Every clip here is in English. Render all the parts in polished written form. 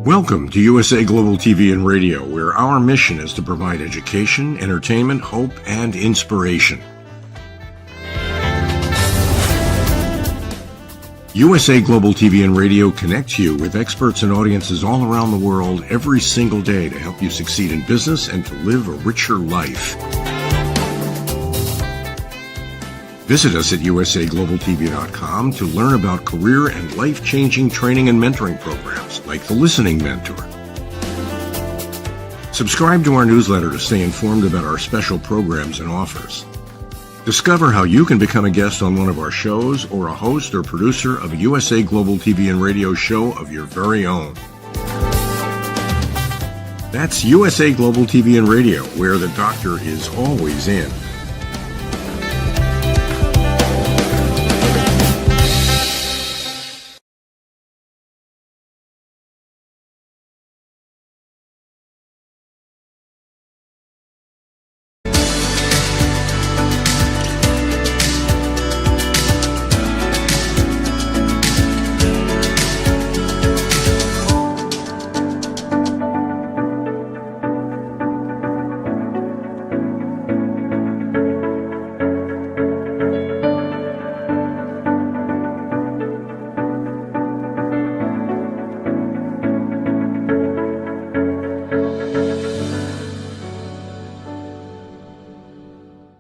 Welcome to USA Global TV and Radio, where our mission is to provide education, entertainment, hope, and inspiration. USA Global TV and Radio connects you with experts and audiences all around the world every single day to help you succeed in business and to live a richer life. Visit us at usaglobaltv.com to learn about career and life-changing training and mentoring programs like the Listening Mentor. Subscribe to our newsletter to stay informed about our special programs and offers. Discover how you can become a guest on one of our shows or a host or producer of a USA Global TV and Radio show of your very own. That's USA Global TV and Radio, where the doctor is always in.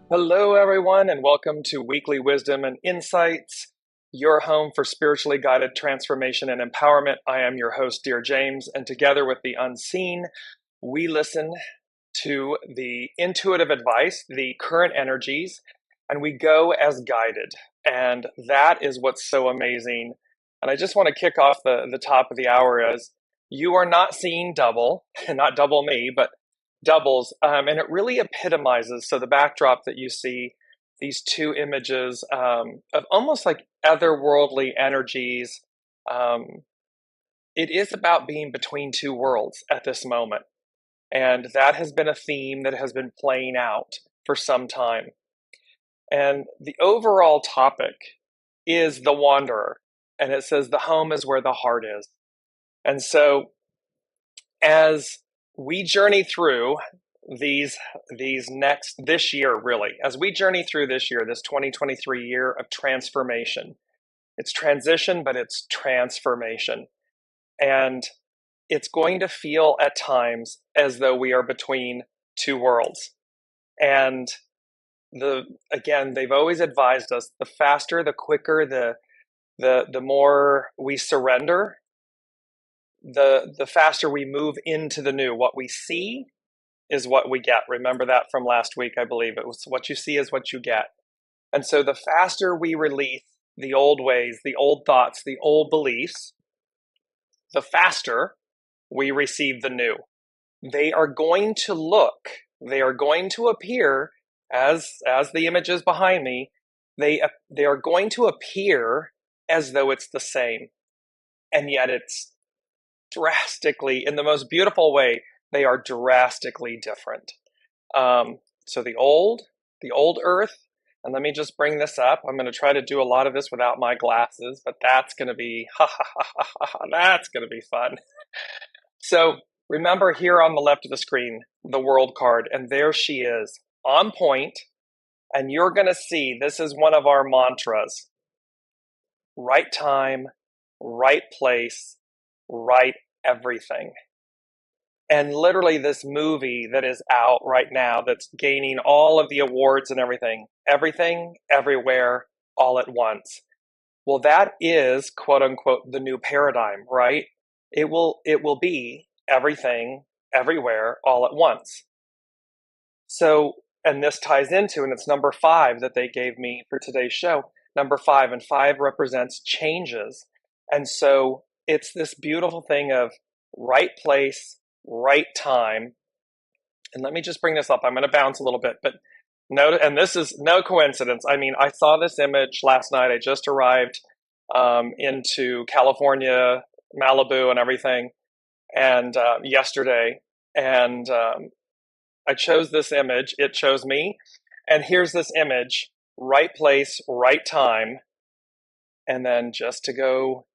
Hello, everyone, and welcome to Weekly Wisdom and Insights, your home for spiritually guided transformation and empowerment. I am your host, Dearjames, and together with the unseen, we listen to the intuitive advice, the current energies, and we go as guided. And that is what's so amazing. And I just want to kick off the top of the hour as you are not seeing double, not double me, but doubles, and it really epitomizes, so the backdrop that you see, these two images of almost like otherworldly energies, it is about being between two worlds at this moment, and that has been a theme that has been playing out for some time. And the overall topic is the wanderer, and it says the home is where the heart is. And so as we journey through this year, really, as we journey through this year, this 2023 year of transformation. It's transition, but it's transformation. And it's going to feel at times as though we are between two worlds. And again, they've always advised us, the faster, the quicker, the more we surrender, the faster we move into the new. What we see is what we get. Remember that from last week, I believe. It was what you see is what you get. And so the faster we release the old ways, the old thoughts, the old beliefs, the faster we receive the new. They are going to appear as the images behind me, they are going to appear as though it's the same. And yet it's drastically, in the most beautiful way, they are drastically different. So the old earth, and let me just bring this up. I'm going to try to do a lot of this without my glasses, but that's going to be, that's going to be fun. So remember here on the left of the screen, the world card, and there she is on point, and you're going to see, this is one of our mantras: right time, right place, right everything. And literally this movie that is out right now that's gaining all of the awards and everything, everywhere, all at once. Well, that is, quote unquote, the new paradigm, right? It will be everything, everywhere, all at once. So, and this ties into, and it's number 5 that they gave me for today's show, number 5, and 5 represents changes. And so it's this beautiful thing of right place, right time. And let me just bring this up. I'm going to bounce a little bit, but note, and this is no coincidence. I mean, I saw this image last night. I just arrived into California, Malibu and everything, and yesterday. And I chose this image. It chose me. And here's this image, right place, right time. And then just to go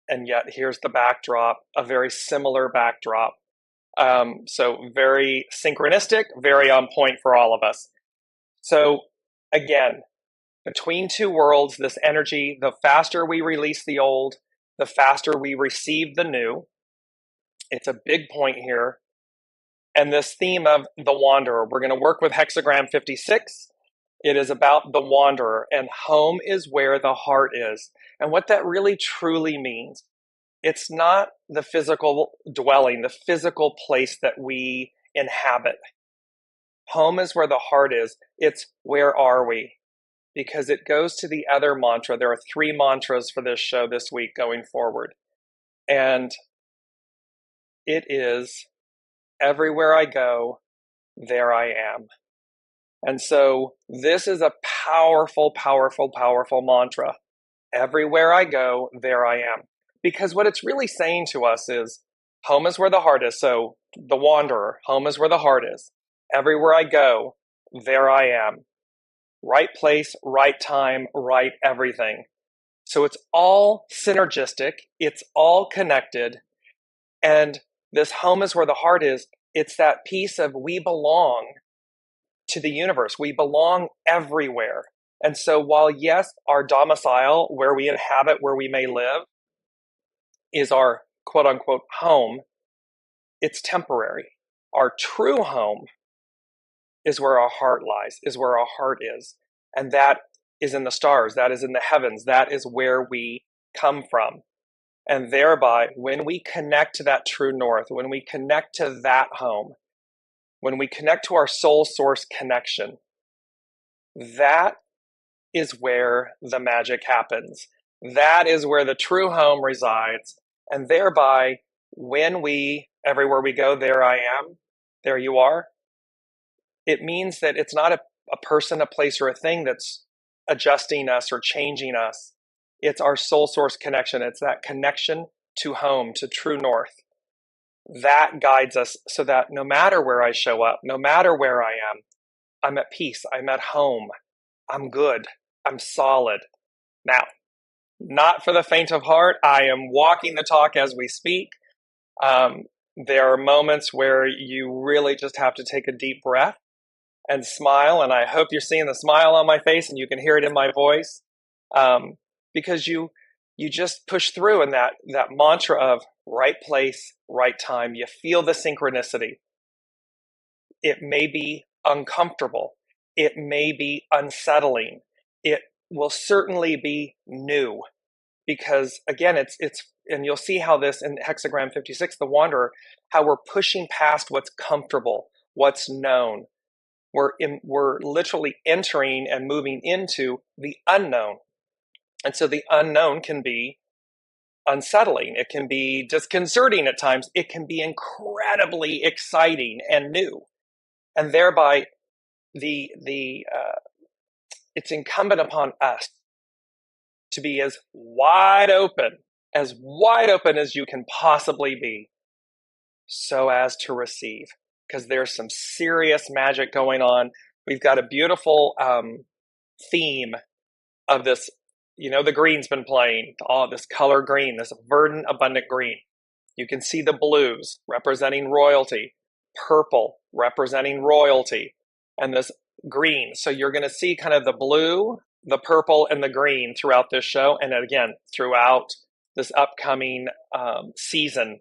and yet here's the backdrop, a very similar backdrop. So very synchronistic, very on point for all of us. So again, between two worlds, this energy, the faster we release the old, the faster we receive the new. It's a big point here. And this theme of the wanderer, we're going to work with hexagram 56. It is about the wanderer, and home is where the heart is. And what that really truly means, it's not the physical dwelling, the physical place that we inhabit. Home is where the heart is. It's where are we? Because it goes to the other mantra. There are 3 mantras for this show this week going forward. And it is, everywhere I go, there I am. And so this is a powerful, powerful, powerful mantra. Everywhere I go, there I am. Because what it's really saying to us is, home is where the heart is. So the wanderer, home is where the heart is. Everywhere I go, there I am. Right place, right time, right everything. So it's all synergistic. It's all connected. And this home is where the heart is. It's that piece of we belong to the universe. We belong everywhere. And so while, yes, our domicile, where we inhabit, where we may live, is our quote unquote home, it's temporary. Our true home is where our heart lies, is where our heart is. And that is in the stars, that is in the heavens, that is where we come from. And thereby, when we connect to that true north, when we connect to that home, when we connect to our soul source connection, that is where the magic happens. That is where the true home resides. And thereby, when everywhere we go, there I am, there you are, it means that it's not a person, a place, or a thing that's adjusting us or changing us. It's our soul source connection. It's that connection to home, to true north. That guides us so that no matter where I show up, no matter where I am, I'm at peace, I'm at home, I'm good, I'm solid. Now, not for the faint of heart. I am walking the talk as we speak. There are moments where you really just have to take a deep breath and smile, and I hope you're seeing the smile on my face and you can hear it in my voice, because you just push through in that mantra of right place, right time. You feel the synchronicity. It may be uncomfortable. It may be unsettling. It will certainly be new, because again, it's and you'll see how this in hexagram 56, the wanderer, how we're pushing past what's comfortable, what's known. We're literally entering and moving into the unknown. And so the unknown can be unsettling. It can be disconcerting at times. It can be incredibly exciting and new. And thereby, it's incumbent upon us to be as wide open as you can possibly be, so as to receive. Because there's some serious magic going on. We've got a beautiful theme of this. You know, the green's been playing, this color green, this verdant, abundant green. You can see the blues representing royalty, purple representing royalty, and this green. So you're going to see kind of the blue, the purple, and the green throughout this show. And again, throughout this upcoming season.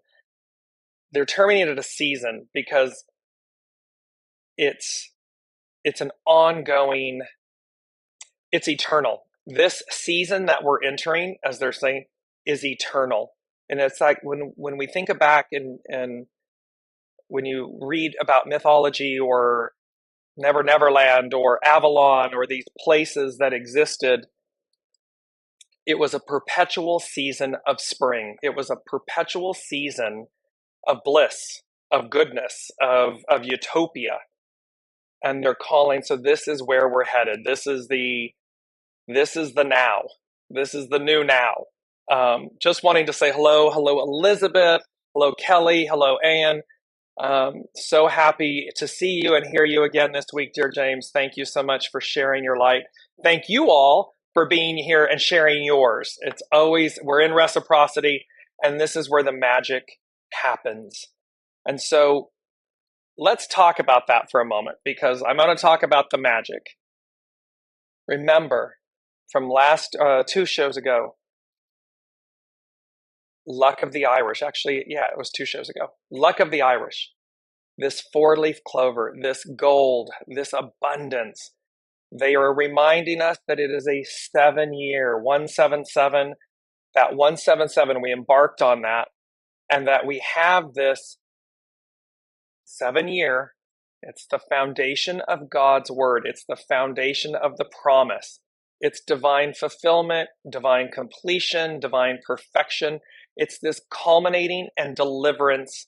They're terming it a season because it's an ongoing, it's eternal. This season that we're entering, as they're saying, is eternal. And it's like when we think back and when you read about mythology or Neverland or Avalon or these places that existed, it was a perpetual season of spring. It was a perpetual season of bliss, of goodness, of utopia. And they're calling, so this is where we're headed. This is the now. This is the new now. Just wanting to say hello Elizabeth, hello Kelly, hello Anne. So happy to see you and hear you again this week, Dearjames. Thank you so much for sharing your light. Thank you all for being here and sharing yours. It's always, we're in reciprocity. And this is where the magic happens. And so let's talk about that for a moment, because I'm going to talk about the magic. Remember, from last 2 shows ago, Luck of the Irish. Actually, yeah, it was 2 shows ago. Luck of the Irish. This 4-leaf clover, this gold, this abundance. They are reminding us that it is a 7-year, 177. That 177, we embarked on that, and that we have this 7-year. It's the foundation of God's word. It's the foundation of the promise. It's divine fulfillment, divine completion, divine perfection. It's this culminating and deliverance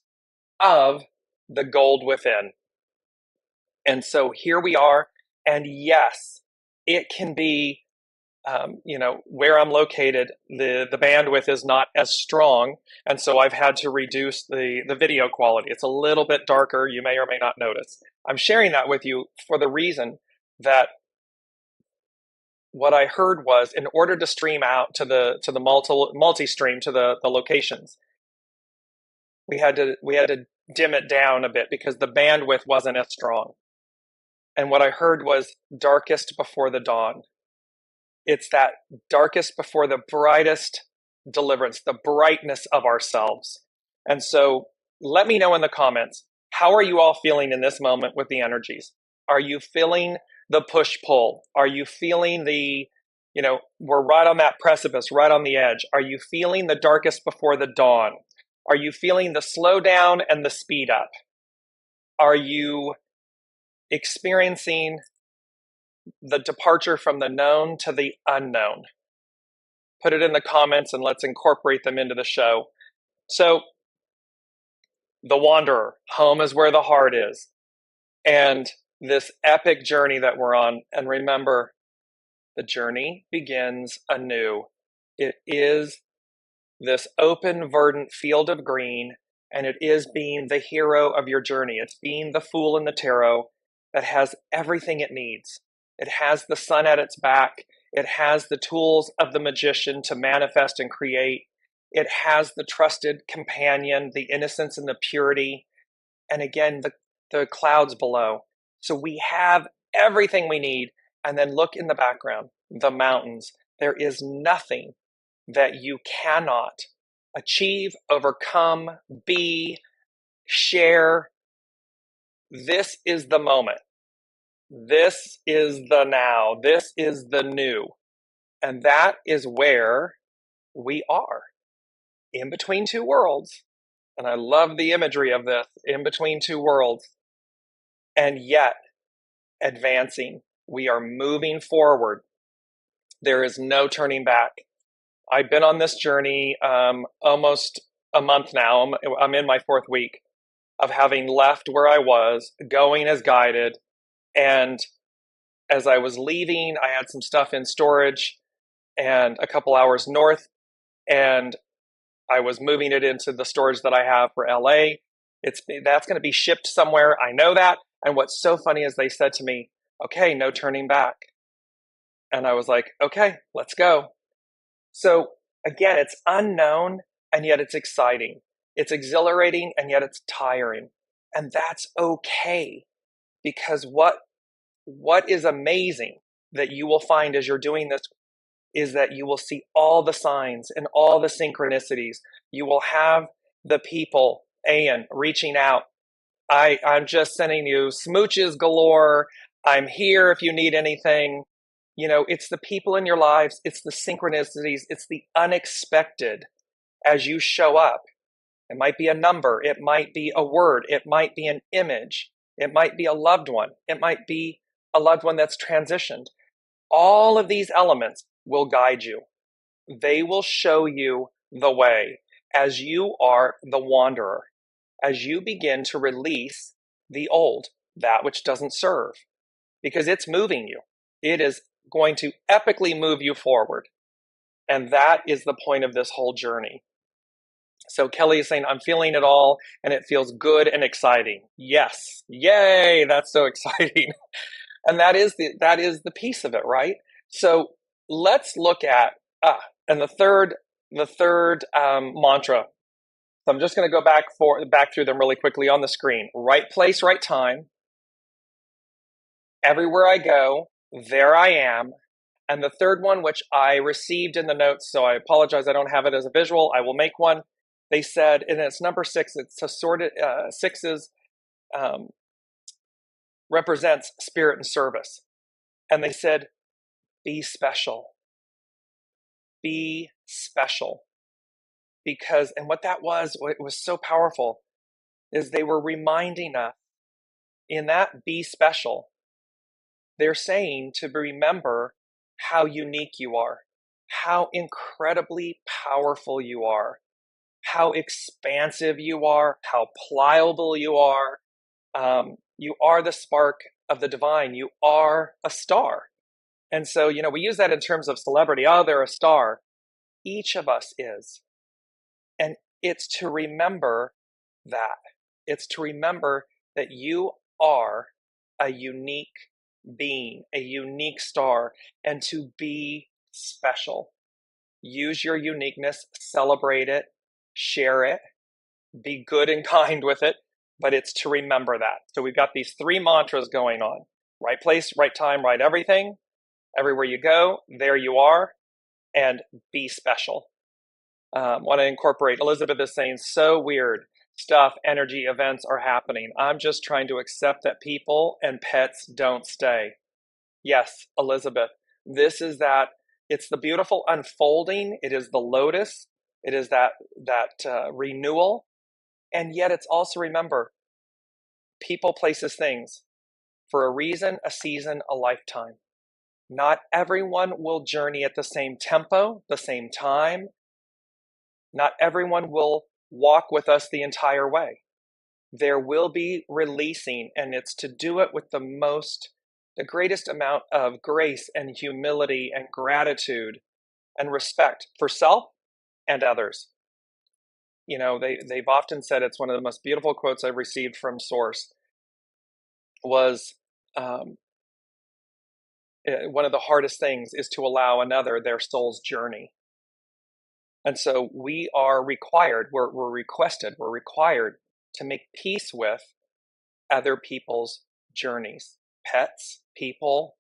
of the gold within. And so here we are. And yes, it can be, where I'm located, the bandwidth is not as strong. And so I've had to reduce the video quality. It's a little bit darker. You may or may not notice. I'm sharing that with you for the reason that what I heard was, in order to stream out to the multi-stream to the locations, we had to dim it down a bit because the bandwidth wasn't as strong. And what I heard was darkest before the dawn. It's that darkest before the brightest deliverance, the brightness of ourselves. And so let me know in the comments, how are you all feeling in this moment with the energies? Are you feeling the push-pull? Are you feeling we're right on that precipice, right on the edge? Are you feeling the darkest before the dawn? Are you feeling the slow down and the speed up? Are you experiencing the departure from the known to the unknown? Put it in the comments and let's incorporate them into the show. So, the wanderer, home is where the heart is. And this epic journey that we're on, and remember, the journey begins anew. It is this open, verdant field of green, and it is being the hero of your journey. It's being the fool in the tarot that has everything it needs. It has the sun at its back. It has the tools of the magician to manifest and create. It has the trusted companion, the innocence and the purity, and again, the clouds below. So we have everything we need. And then look in the background, the mountains. There is nothing that you cannot achieve, overcome, be, share. This is the moment. This is the now. This is the new. And that is where we are, in between 2 worlds. And I love the imagery of this, in between 2 worlds, and yet advancing. We are moving forward. There is no turning back. I've been on this journey almost a month now. I'm in my 4th week of having left where I was, going as guided. And as I was leaving, I had some stuff in storage and a couple hours north, and I was moving it into the storage that I have for LA. That's going to be shipped somewhere. I know that. And what's so funny is they said to me, okay, no turning back. And I was like, okay, let's go. So again, it's unknown, and yet it's exciting. It's exhilarating, and yet it's tiring. And that's okay, because what is amazing that you will find as you're doing this is that you will see all the signs and all the synchronicities. You will have the people, Ian, reaching out. I'm just sending you smooches galore. I'm here if you need anything. It's the people in your lives. It's the synchronicities. It's the unexpected as you show up. It might be a number. It might be a word. It might be an image. It might be a loved one. It might be a loved one that's transitioned. All of these elements will guide you. They will show you the way as you are the wanderer, as you begin to release the old, that which doesn't serve, because it's moving you. It is going to epically move you forward. And that is the point of this whole journey. So Kelly is saying, I'm feeling it all, and it feels good and exciting. Yes. Yay. That's so exciting. And that is the piece of it, right? So let's look at, and the third the third mantra. So I'm just going to go back through them really quickly on the screen. Right place, right time. Everywhere I go, there I am. And the third one, which I received in the notes, so I apologize, I don't have it as a visual. I will make one. They said, and it's number 6. It's assorted. Sixes represents spirit and service. And they said, be special. Be special. Because, and what that was, what was so powerful, is they were reminding us in that be special. They're saying to remember how unique you are, how incredibly powerful you are, how expansive you are, how pliable you are. You are the spark of the divine. You are a star. And so, we use that in terms of celebrity. Oh, they're a star. Each of us is. And it's to remember that. It's to remember that you are a unique being, a unique star, and to be special. Use your uniqueness, celebrate it, share it, be good and kind with it, but it's to remember that. So we've got these 3 mantras going on. Right place, right time, right everything. Everywhere you go, there you are, and be special. Want to incorporate, Elizabeth is saying, so weird stuff, energy, events are happening. I'm just trying to accept that people and pets don't stay. Yes, Elizabeth, this is that, it's the beautiful unfolding. It is the lotus. It is that renewal. And yet it's also, remember, people, places, things, for a reason, a season, a lifetime. Not everyone will journey at the same tempo, the same time. Not everyone will walk with us the entire way. There will be releasing, and it's to do it with the greatest amount of grace and humility and gratitude and respect for self and others. They've often said, it's one of the most beautiful quotes I've received from Source, was one of the hardest things is to allow another their soul's journey. And so we are required, we're required to make peace with other people's journeys. Pets, people,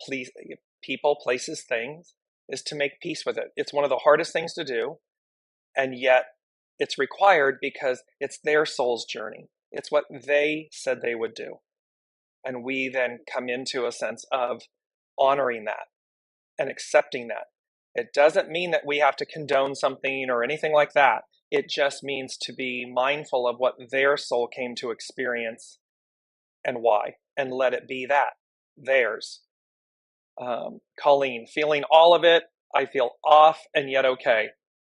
places, things, is to make peace with it. It's one of the hardest things to do, and yet it's required because it's their soul's journey. It's what they said they would do. And we then come into a sense of honoring that and accepting that. It doesn't mean that we have to condone something or anything like that. It just means to be mindful of what their soul came to experience and why, and let it be that, theirs. Colleen, feeling all of it, I feel off and yet okay.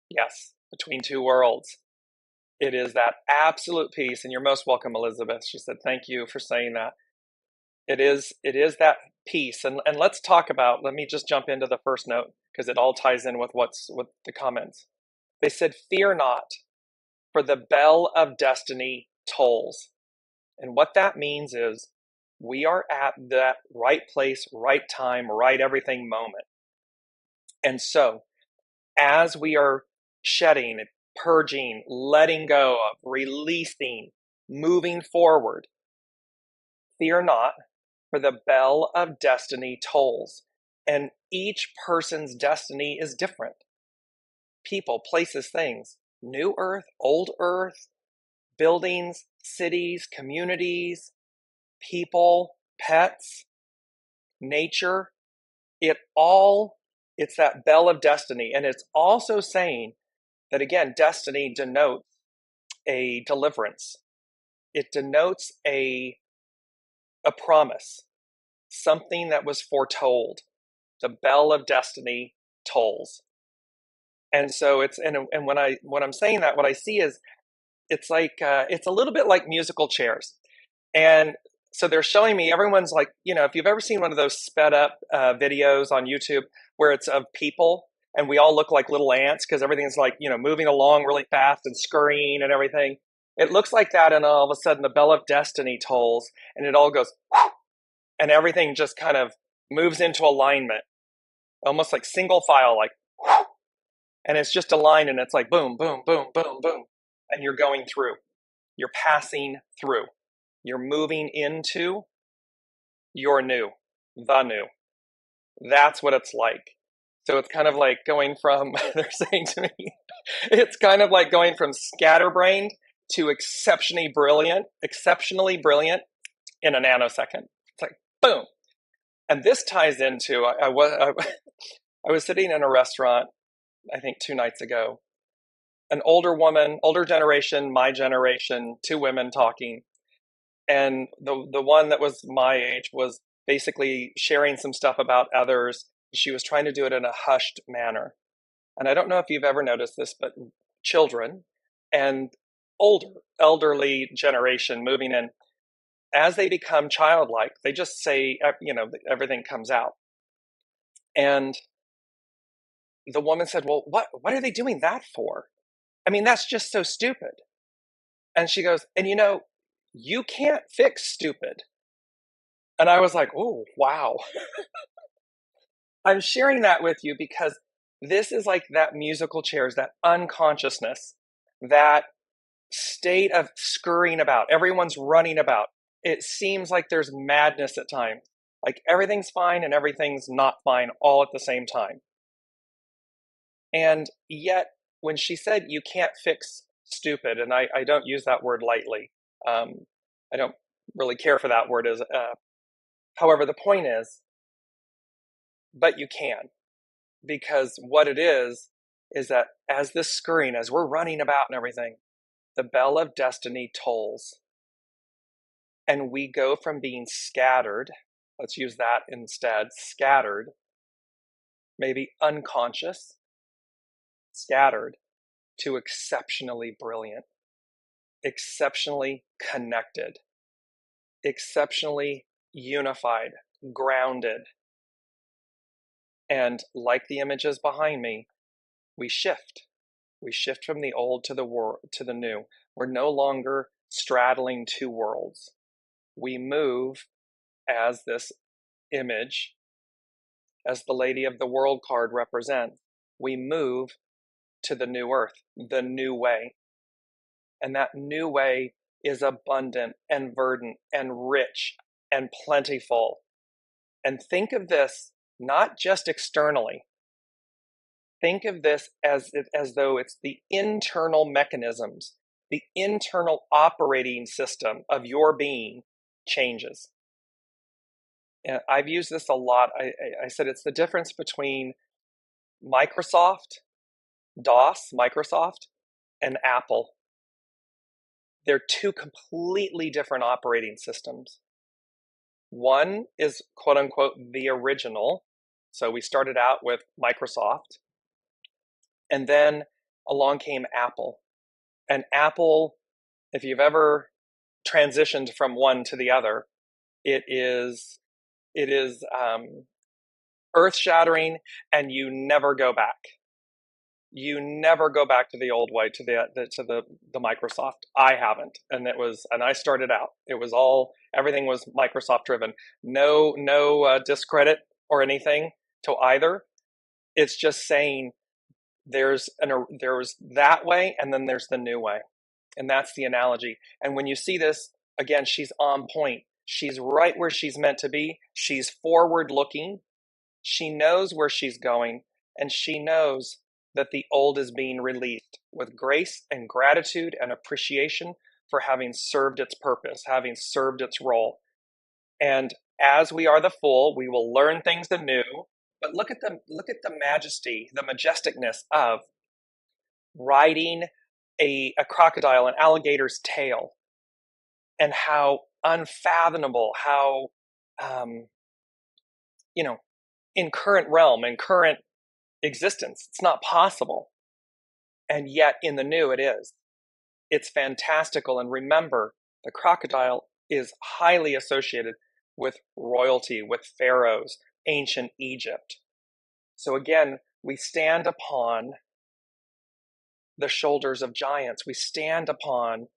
Yes, between 2 worlds. It is that absolute peace, and you're most welcome, Elizabeth. She said, thank you for saying that. It is that peace. And let's talk about, let me just jump into the first note, because it all ties in with the comments. They said, fear not, for the bell of destiny tolls. And what that means is we are at that right place, right time, right everything moment. And so as we are shedding, purging, letting go of, releasing, moving forward, fear not, for the bell of destiny tolls. And each person's destiny is different. People, places, things, new earth, old earth, buildings, cities, communities, people, pets, nature, it's that bell of destiny. And it's also saying that, again, destiny denotes a deliverance. It denotes a promise, something that was foretold. The bell of destiny tolls. And so and when I'm saying that, what I see is it's like it's a little bit like musical chairs. And so they're showing me, everyone's like, if you've ever seen one of those sped up videos on YouTube where it's of people and we all look like little ants because everything's like, moving along really fast and scurrying and everything. It looks like that, and all of a sudden the bell of destiny tolls and it all goes, and everything just kind of moves into alignment, almost like single file, like, And it's just a line, and it's like boom, boom, boom, boom, boom. And you're going through. You're passing through. You're moving into your new, the new. That's what it's like. So it's kind of like going from, they're saying to me, it's kind of like going from scatterbrained to exceptionally brilliant in a nanosecond. It's like, boom. And this ties into, I was sitting in a restaurant, I think 2 nights ago, an older woman, older generation, my generation, 2 women talking. And the one that was my age was basically sharing some stuff about others. She was trying to do it in a hushed manner. And I don't know if you've ever noticed this, but children and elderly generation moving in, as they become childlike, they just say, everything comes out. And the woman said, well, what are they doing that for? I mean, that's just so stupid. And she goes, and you can't fix stupid. And I was like, oh, wow. I'm sharing that with you because this is like that musical chairs, that unconsciousness, that state of scurrying about. Everyone's running about. It seems like there's madness at times. Like everything's fine and everything's not fine all at the same time. And yet, when she said you can't fix stupid, and I don't use that word lightly, I don't really care for that word. However, the point is, but you can, because what it is that as this scurrying, as we're running about and everything, the bell of destiny tolls. And we go from being scattered, let's use that instead, scattered, maybe unconscious, scattered, to exceptionally brilliant, exceptionally connected, exceptionally unified, grounded. And like the images behind me, we shift. We shift from the old to the new. We're no longer straddling 2 worlds. We move as this image, as the Lady of the World card represents, we move to the new earth, the new way. And that new way is abundant and verdant and rich and plentiful. And think of this not just externally. Think of this as though it's the internal mechanisms, the internal operating system of your being changes. And I've used this a lot. I said it's the difference between Microsoft, Microsoft, and Apple. They're 2 completely different operating systems. One is quote unquote the original. So we started out with Microsoft, and then along came Apple. And Apple, if you've ever transitioned from one to the other, it is earth-shattering, and you never go back. You never go back to the old way, to the Microsoft. I haven't, and I started out. Everything was Microsoft driven. No discredit or anything to either. It's just saying there's that way, and then there's the new way, and that's the analogy. And when you see this again, she's on point. She's right where she's meant to be. She's forward looking. She knows where she's going, and she knows that the old is being released with grace and gratitude and appreciation for having served its purpose, having served its role. And as we are the full, we will learn things anew. But look at the majesty, the majesticness of riding a crocodile, an alligator's tail, and how unfathomable, how in current realm, in current existence, it's not possible. And yet in the new it is. It's fantastical. And remember, the crocodile is highly associated with royalty, with pharaohs, ancient Egypt. So again, we stand upon the shoulders of giants. We stand upon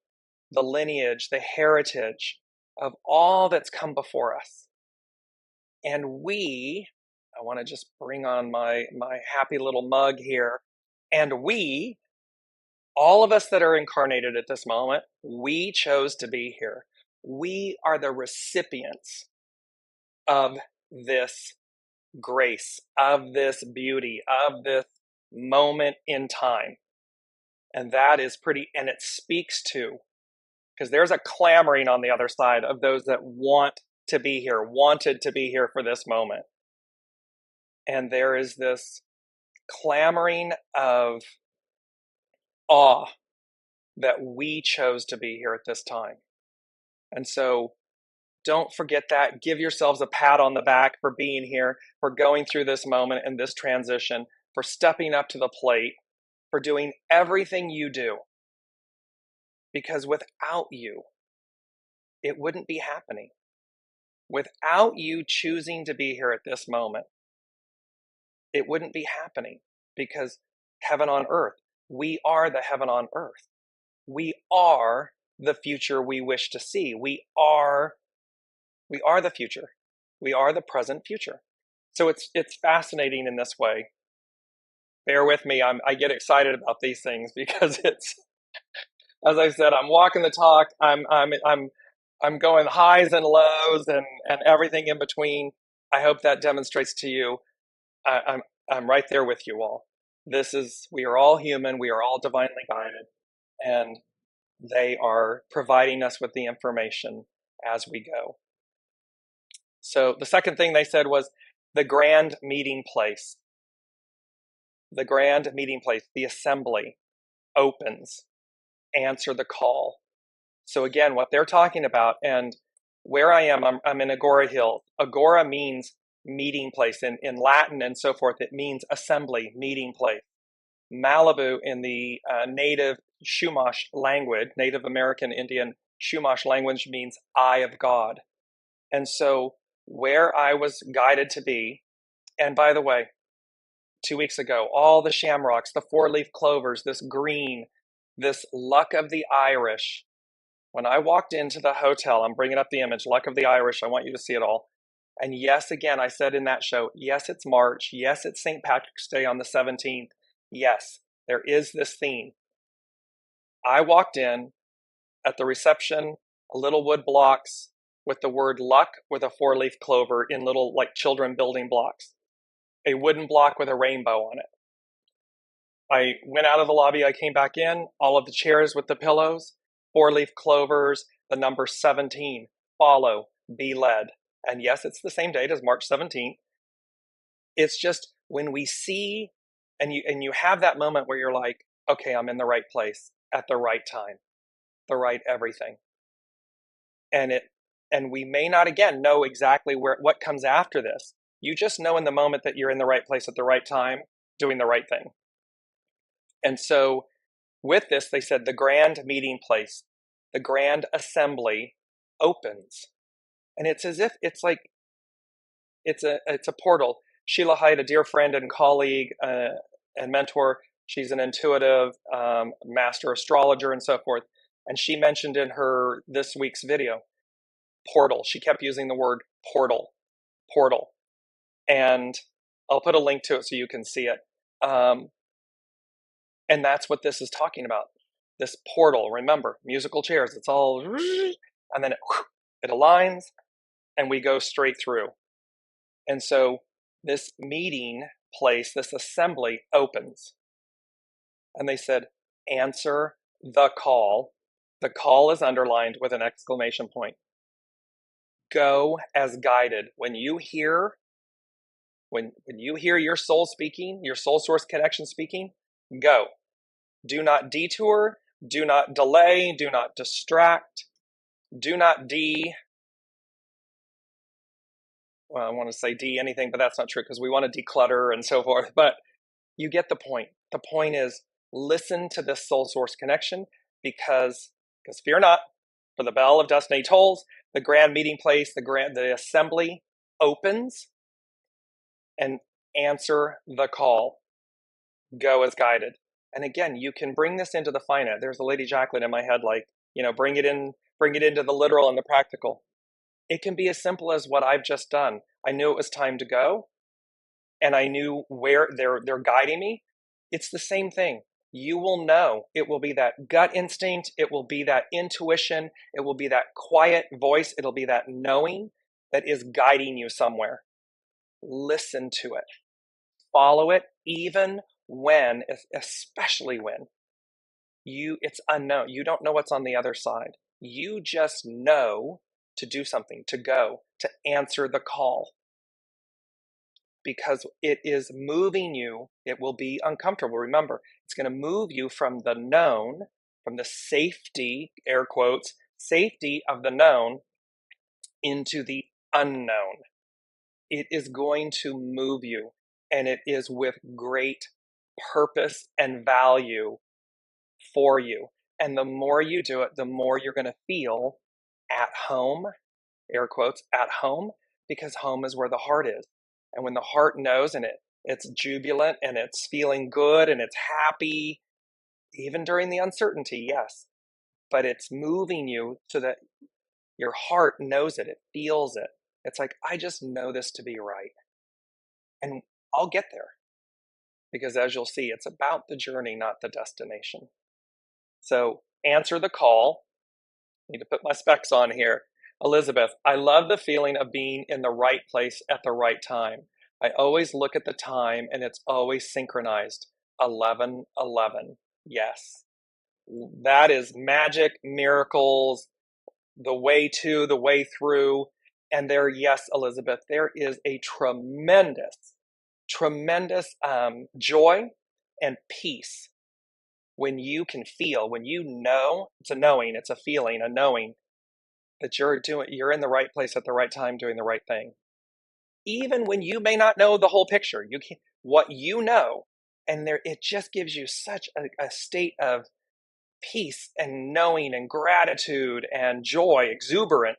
the lineage, the heritage of all that's come before us. And I want to just bring on my happy little mug here. And we, all of us that are incarnated at this moment, we chose to be here. We are the recipients of this grace, of this beauty, of this moment in time. And that is pretty, and it speaks to, because there's a clamoring on the other side of those that want to be here, wanted to be here for this moment. And there is this clamoring of awe that we chose to be here at this time. And so don't forget that. Give yourselves a pat on the back for being here, for going through this moment and this transition, for stepping up to the plate, for doing everything you do. Because without you, it wouldn't be happening. Without you choosing to be here at this moment, it wouldn't be happening. Because heaven on earth, we are the heaven on earth. We are the future we wish to see. We are the future. We are the present future. So it's fascinating in this way. Bear with me. I get excited about these things because it's, as I said, I'm walking the talk. I'm going highs and lows and everything in between. I hope that demonstrates to you. I'm right there with you all. We are all human. We are all divinely guided, and they are providing us with the information as we go. So the second thing they said was the grand meeting place. The grand meeting place, the assembly, opens. Answer the call. So again, what they're talking about, and where I am, I'm in Agora Hills. Agora means meeting place. In Latin and so forth, it means assembly, meeting place. Malibu in the native Chumash language, Native American Indian Chumash language, means eye of God. And so where I was guided to be, and by the way, 2 weeks ago, all the shamrocks, the four-leaf clovers, this green, this luck of the Irish. When I walked into the hotel, I'm bringing up the image, luck of the Irish. I want you to see it all. And yes, again, I said in that show, yes, it's March. Yes, it's St. Patrick's Day on the 17th. Yes, there is this theme. I walked in at the reception, little wood blocks with the word luck with a four-leaf clover in little like children building blocks. A wooden block with a rainbow on it. I went out of the lobby, I came back in, all of the chairs with the pillows, four-leaf clovers, the number 17, follow, be led. And yes, it's the same date as March 17th. It's just when we see, and you have that moment where you're like, okay, I'm in the right place at the right time, the right everything. And we may not, again, know exactly what comes after this. You just know in the moment that you're in the right place at the right time, doing the right thing. And so with this, they said the grand meeting place, the grand assembly opens. And it's as if it's like, it's a portal. Sheila Hyde, a dear friend and colleague and mentor, she's an intuitive master astrologer and so forth. And she mentioned in her this week's video, portal. She kept using the word portal. And I'll put a link to it so you can see it. And that's what this is talking about. This portal, remember, musical chairs, it's all, and then it aligns and we go straight through. And so this meeting place, this assembly opens. And they said, answer the call. The call is underlined with an exclamation point. Go as guided. When you hear your soul speaking, your soul source connection speaking, go. Do not detour, do not delay, do not distract, do not I want to say anything, but that's not true because we want to declutter and so forth. But you get the point. The point is listen to this soul source connection because fear not, for the bell of destiny tolls, the grand meeting place, the assembly opens, and answer the call. Go as guided. And again, you can bring this into the finite. There's a Lady Jacqueline in my head, like, bring it into the literal and the practical. It can be as simple as what I've just done. I knew it was time to go, and I knew where they're guiding me. It's the same thing. You will know. It will be that gut instinct. It will be that intuition. It will be that quiet voice. It'll be that knowing that is guiding you somewhere. Listen to it. Follow it, even when, especially when it's unknown. You don't know what's on the other side. You just know to do something, to go, to answer the call. Because it is moving you, it will be uncomfortable. Remember, it's going to move you from the known, from the safety, air quotes, safety of the known into the unknown. It is going to move you, and it is with great purpose and value for you. And the more you do it, the more you're going to feel at home, air quotes, at home, because home is where the heart is. And when the heart knows and it's jubilant and it's feeling good and it's happy, even during the uncertainty, yes, but it's moving you so that your heart knows it, it feels it. It's like, I just know this to be right. And I'll get there. Because as you'll see, it's about the journey, not the destination. So answer the call. I need to put my specs on here. Elizabeth, I love the feeling of being in the right place at the right time. I always look at the time and it's always synchronized. 11:11. Yes. That is magic, miracles, the way to, the way through. And there, yes, Elizabeth, there is a tremendous joy and peace when you can feel, when you know, it's a knowing, it's a feeling, a knowing that you're in the right place at the right time doing the right thing. Even when you may not know the whole picture, what you know, and it just gives you such a state of peace and knowing and gratitude and joy, exuberance,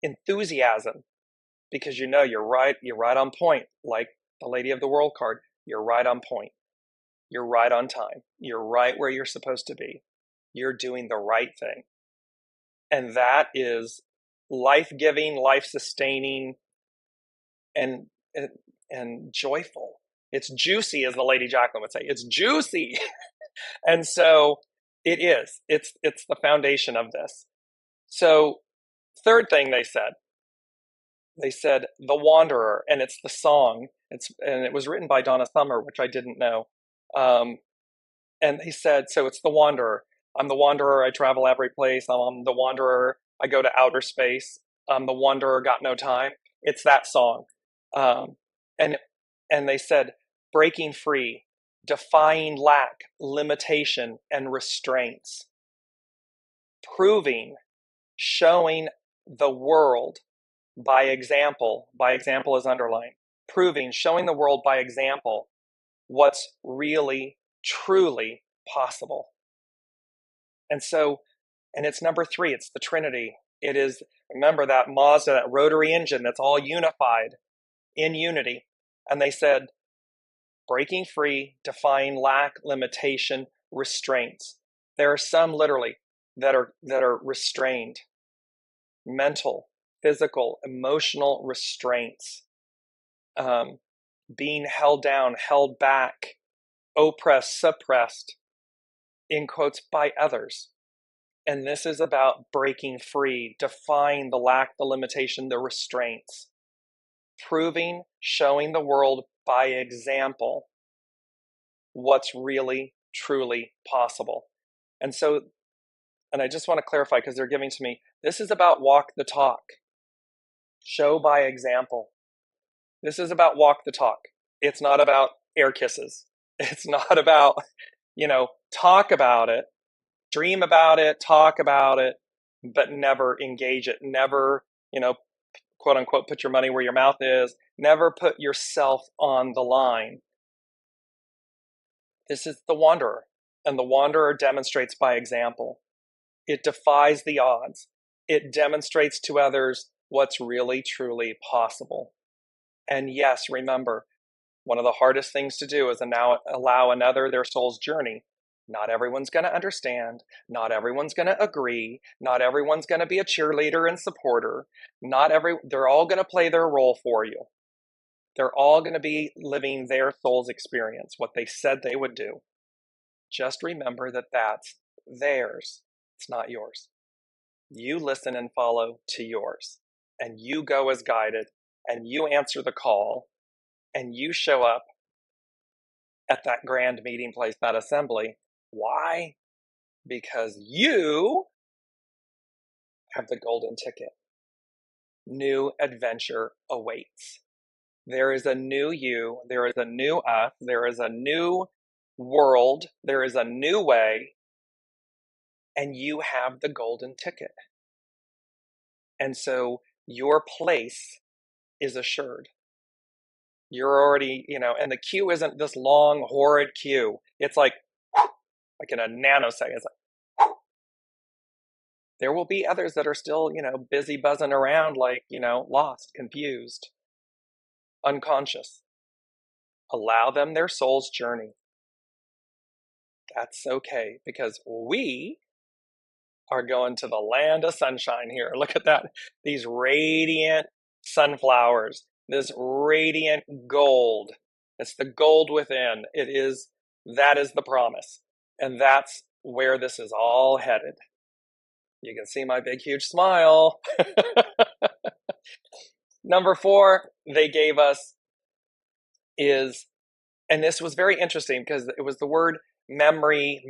enthusiasm, because you know you're right on point, like the Lady of the World card. You're right on point. You're right on time. You're right where you're supposed to be. You're doing the right thing. And that is life-giving, life-sustaining, and joyful. It's juicy, as the Lady Jacqueline would say. It's juicy. And so it is. It's the foundation of this. So third thing they said The Wanderer, and it's the song. And it was written by Donna Summer, which I didn't know. And he said, so it's the Wanderer. I'm the wanderer, I travel every place. I'm the wanderer, I go to outer space. I'm the wanderer, got no time. It's that song. And they said, breaking free, defying lack, limitation, and restraints. Proving, showing the world by example is underlined. Proving, showing the world by example what's really, truly possible. And so, and it's number 3, it's the Trinity. It is, remember that Mazda, that rotary engine that's all unified in unity. And they said, breaking free, defying lack, limitation, restraints. There are some literally that are restrained. Mental, physical, emotional restraints. Being held down, held back, oppressed, suppressed, in quotes, by others. And this is about breaking free, defying the lack, the limitation, the restraints. Proving, showing the world by example what's really, truly possible. And so, and I just want to clarify because they're giving to me, this is about walk the talk. Show by example. This is about walk the talk. It's not about air kisses. It's not about, talk about it, dream about it, talk about it, but never engage it. Never, quote unquote, put your money where your mouth is. Never put yourself on the line. This is the wanderer, and the wanderer demonstrates by example. It defies the odds. It demonstrates to others what's really, truly possible. And yes, remember, one of the hardest things to do is allow another their soul's journey. Not everyone's going to understand. Not everyone's going to agree. Not everyone's going to be a cheerleader and supporter. They're all going to play their role for you. They're all going to be living their soul's experience, what they said they would do. Just remember that that's theirs. It's not yours. You listen and follow to yours, and you go as guided, and you answer the call, and you show up at that grand meeting place, that assembly. Why? Because you have the golden ticket. New adventure awaits. There is a new you, there is a new us, there is a new world, there is a new way, and you have the golden ticket. And so your place is assured. You're already, and the queue isn't this long, horrid queue. It's like in a nanosecond. It's like, there will be others that are still, busy buzzing around like, lost, confused, unconscious. Allow them their soul's journey. That's okay, because we are going to the land of sunshine here. Look at that. These radiant sunflowers, this radiant gold. It's the gold within. That is the promise. And that's where this is all headed. You can see my big, huge smile. Number 4 they gave us is, and this was very interesting because it was the word memory,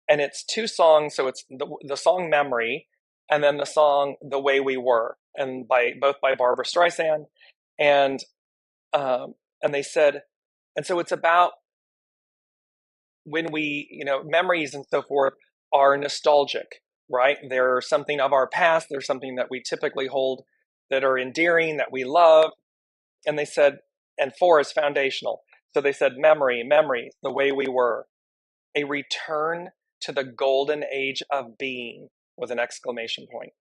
and it's 2 songs. So it's the song Memory, and then the song The Way We Were, and both by Barbara Streisand. And they said, and so it's about when we, memories and so forth are nostalgic, right? They're something of our past. They're something that we typically hold that are endearing, that we love. And they said, and 4 is foundational. So they said memory, the way we were, a return to the golden age of being, with an exclamation point.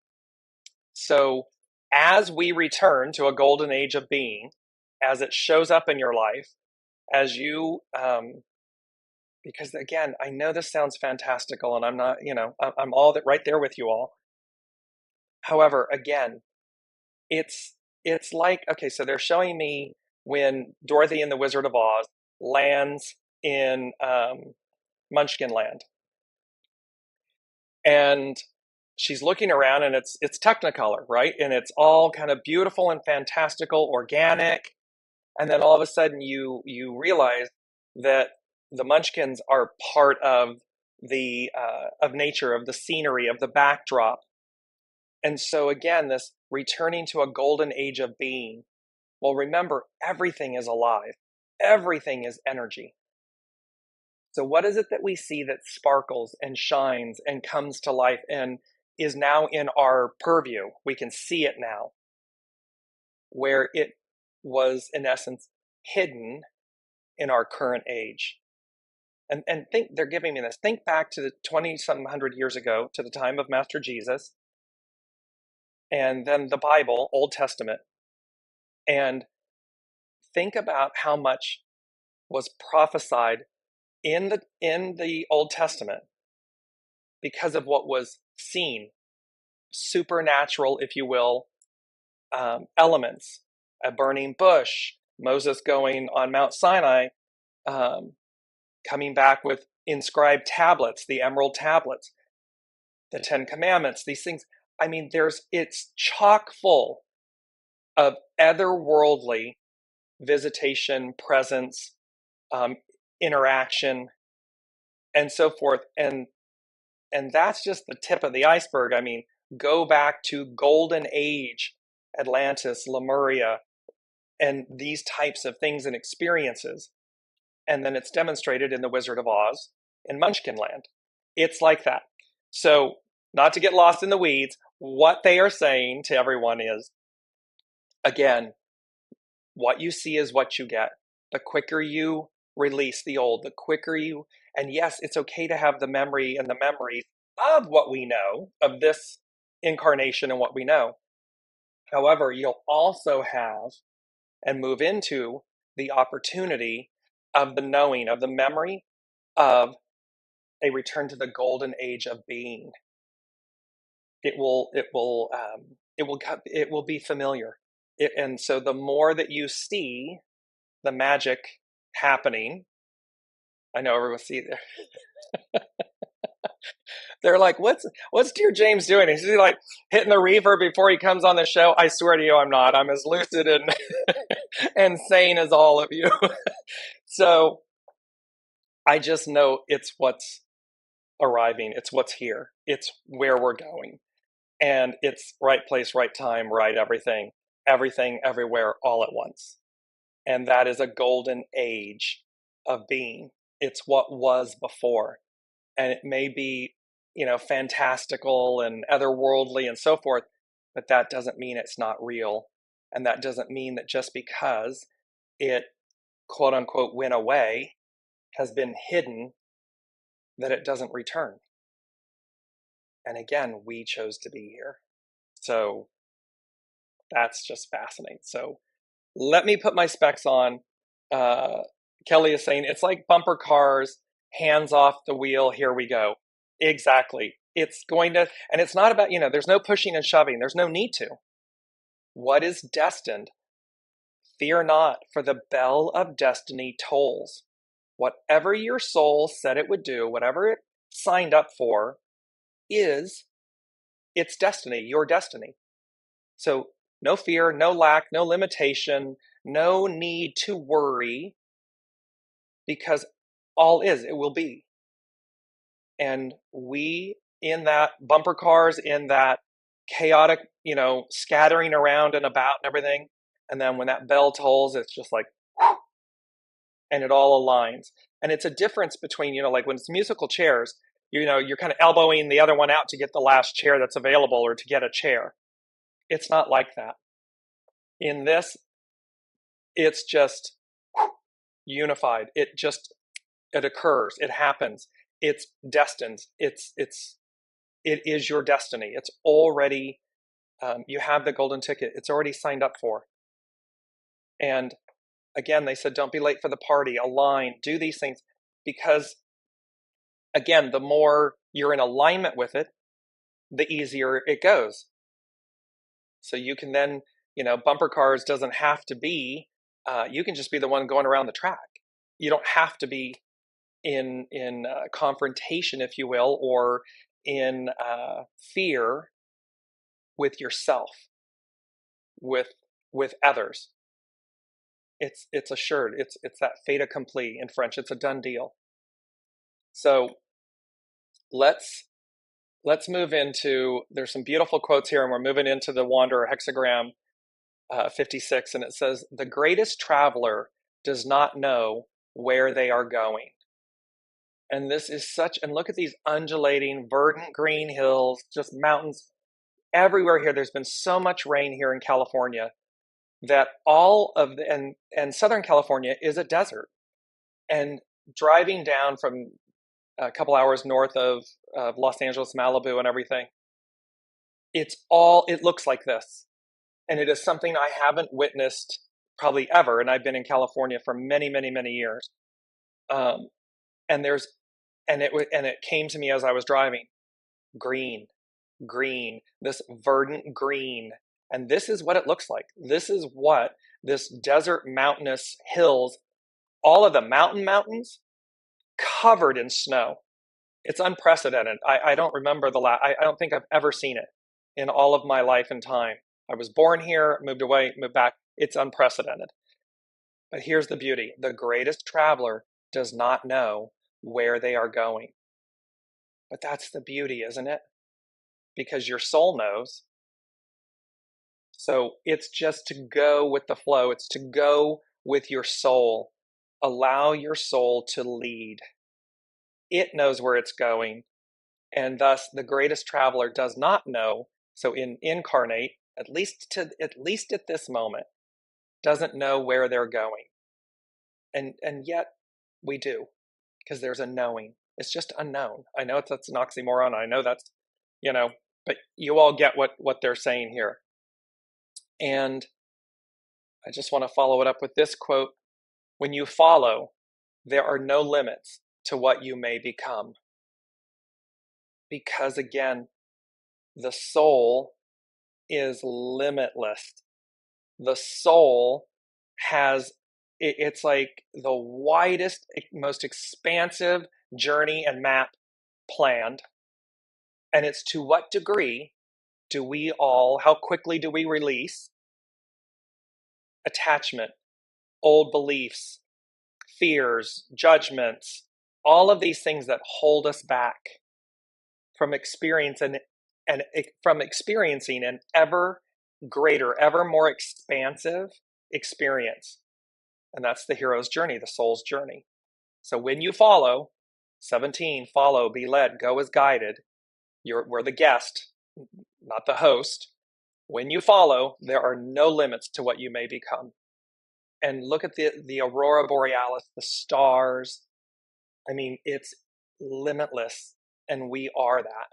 So as we return to a golden age of being, as it shows up in your life, as you, because again, I know this sounds fantastical, and I'm not, I'm all that right there with you all. However, again, it's like, okay, so they're showing me when Dorothy and the Wizard of Oz lands in Munchkin Land, and she's looking around, and it's Technicolor, right? And it's all kind of beautiful and fantastical, organic. And then all of a sudden you realize that the Munchkins are part of the of nature, of the scenery, of the backdrop. And so again, this returning to a golden age of being. Well, remember, everything is alive. Everything is energy. So what is it that we see that sparkles and shines and comes to life and is now in our purview? We can see it now, where it was, in essence, hidden in our current age. And think, they're giving me this. Think back to the 20-some hundred years ago, to the time of Master Jesus, and then the Bible, Old Testament, and think about how much was prophesied in the Old Testament because of what was seen, supernatural, if you will, elements, a burning bush, Moses going on Mount Sinai, coming back with inscribed tablets, the emerald tablets, the 10 Commandments, these things. I mean, it's chock full of otherworldly visitation, presence, interaction, and so forth. And that's just the tip of the iceberg. I mean, go back to Golden Age, Atlantis, Lemuria, and these types of things and experiences. And then it's demonstrated in The Wizard of Oz in Munchkin Land. It's like that. So, not to get lost in the weeds, what they are saying to everyone is, again, what you see is what you get. The quicker you release the old, the quicker you, and yes, it's okay to have the memory and the memories of what we know, of this incarnation and what we know. However, you'll also have and move into the opportunity of the knowing, of the memory of a return to the golden age of being. It will be familiar. And so the more that you see the magic happening, I know everyone see there. They're like, what's Dearjames doing? Is he like hitting the reverb before he comes on the show? I swear to you, I'm not. I'm as lucid and and sane as all of you. So I just know it's what's arriving. It's what's here. It's where we're going. And it's right place, right time, right everything, everywhere, all at once. And that is a golden age of being. It's what was before. And it may be, fantastical and otherworldly and so forth, but that doesn't mean it's not real. And that doesn't mean that just because it quote unquote went away, has been hidden, that it doesn't return. And again, we chose to be here. So that's just fascinating. So let me put my specs on. Kelly is saying it's like bumper cars, hands off the wheel, here we go. Exactly. It's going to, and it's not about, there's no pushing and shoving. There's no need to. What is destined? Fear not, for the bell of destiny tolls. Whatever your soul said it would do, whatever it signed up for, is its destiny, your destiny. So no fear, no lack, no limitation, no need to worry, because all is, it will be. And we, in that bumper cars, in that chaotic, scattering around and about and everything, and then when that bell tolls, it's just like, and it all aligns. And it's a difference between, like when it's musical chairs, you're kind of elbowing the other one out to get the last chair that's available or to get a chair. It's not like that. In this, it's just unified. It occurs. It happens. It's destined. It is your destiny. It's already, you have the golden ticket. It's already signed up for. And again, they said, don't be late for the party, align, do these things, because again, the more you're in alignment with it, the easier it goes. So you can then, bumper cars doesn't have to be, you can just be the one going around the track. You don't have to be in confrontation, if you will, or in fear with yourself, with others. It's assured. It's that fait accompli in French. It's a done deal. So let's move into, there's some beautiful quotes here, and we're moving into the Wanderer hexagram 56, and it says, the greatest traveler does not know where they are going. And this is such, and look at these undulating, verdant green hills, just mountains everywhere here. There's been so much rain here in California that all of the, and Southern California is a desert. And driving down from a couple hours north of Los Angeles, Malibu and everything, it looks like this. And it is something I haven't witnessed probably ever. And I've been in California for many, many, many years. And it came to me as I was driving, green, this verdant green. And this is what it looks like. This is what this desert mountainous hills, all of the mountains covered in snow. It's unprecedented. I don't remember I don't think I've ever seen it in all of my life and time. I was born here, moved away, moved back. It's unprecedented. But here's the beauty. The greatest traveler does not know where they are going. But that's the beauty, isn't it? Because your soul knows. So it's just to go with the flow. It's to go with your soul. Allow your soul to lead. It knows where it's going. And thus the greatest traveler does not know. So incarnate, at least at this moment, doesn't know where they're going. And yet we do, because there's a knowing. It's just unknown. I know that's an oxymoron. I know that's, but you all get what they're saying here. And I just want to follow it up with this quote. When you follow, there are no limits to what you may become. Because again, the soul is limitless. The soul has, it's like the widest, most expansive journey and map planned. And it's to what degree do we all, how quickly do we release attachment, old beliefs, fears, judgments, all of these things that hold us back from from experiencing an ever greater, ever more expansive experience. And that's the hero's journey, the soul's journey. So when you follow, 17, follow, be led, go as guided. We're the guest, not the host. When you follow, there are no limits to what you may become. And look at the aurora borealis, the stars. I mean, it's limitless, and we are that.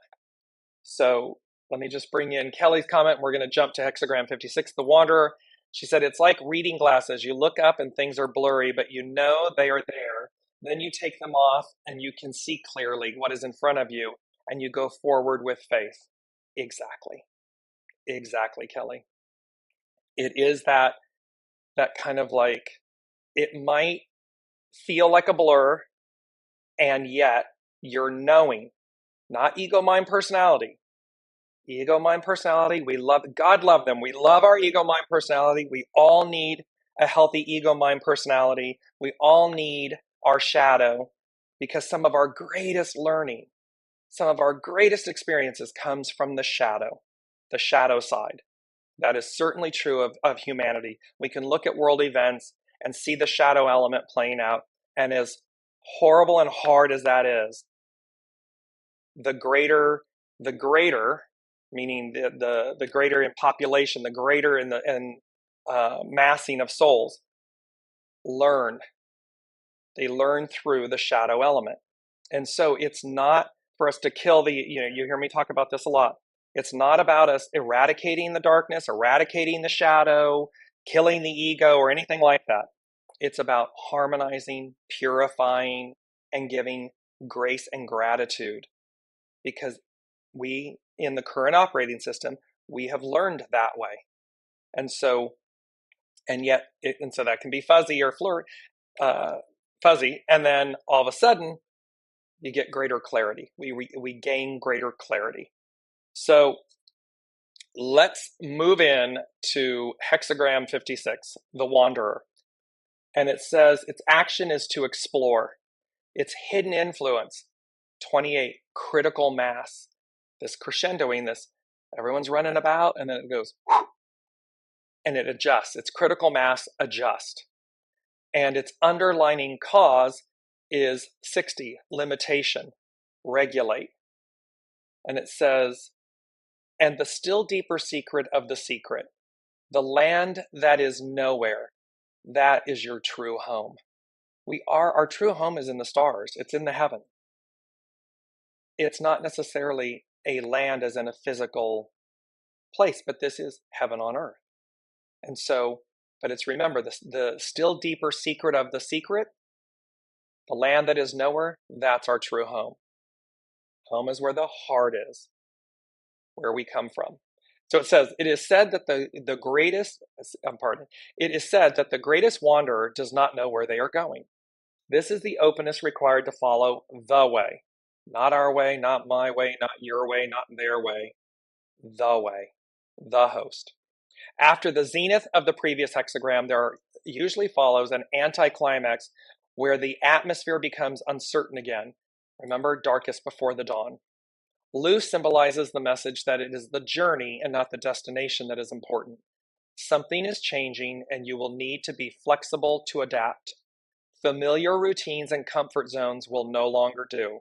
So let me just bring in Kelly's comment. We're going to jump to hexagram 56, the wanderer. She said, it's like reading glasses. You look up and things are blurry, but you know they are there. Then you take them off and you can see clearly what is in front of you, and you go forward with faith. Exactly. Exactly, Kelly. It is that kind of like, it might feel like a blur, and yet you're knowing, not ego, mind, personality. Ego, mind, personality, God love them. We love our ego, mind, personality. We all need a healthy ego, mind, personality. We all need our shadow, because some of our greatest learning, some of our greatest experiences comes from the shadow side. That is certainly true of humanity. We can look at world events and see the shadow element playing out. And as horrible and hard as that is, the greater, meaning the greater in population, the greater in massing of souls, they learn through the shadow element. And so it's not for us to kill you hear me talk about this a lot. It's not about us eradicating the darkness, eradicating the shadow, killing the ego, or anything like that. It's about harmonizing, purifying, and giving grace and gratitude. Because we, in the current operating system, we have learned that way. And so that can be fuzzy or fuzzy. And then all of a sudden, you get greater clarity. We gain greater clarity. So let's move in to hexagram 56, the wanderer. And it says its action is to explore. Its hidden influence, 28, critical mass. This crescendoing, everyone's running about, and then it goes, whoosh, and it adjusts. Its critical mass adjust. And its underlining cause is 60, limitation, regulate. And it says, and the still deeper secret of the secret, the land that is nowhere, that is your true home. Our true home is in the stars. It's in the heaven. It's not necessarily a land as in a physical place, but this is heaven on earth. And so, but it's, remember, the still deeper secret of the secret, the land that is nowhere, that's our true home. Home is where the heart is, where we come from. So it says, it is said that the greatest wanderer does not know where they are going. This is the openness required to follow the way. Not our way, not my way, not your way, not their way. The way, the host. After the zenith of the previous hexagram, there usually follows an anticlimax where the atmosphere becomes uncertain again. Remember, darkest before the dawn. Blue symbolizes the message that it is the journey and not the destination that is important. Something is changing, and you will need to be flexible to adapt. Familiar routines and comfort zones will no longer do.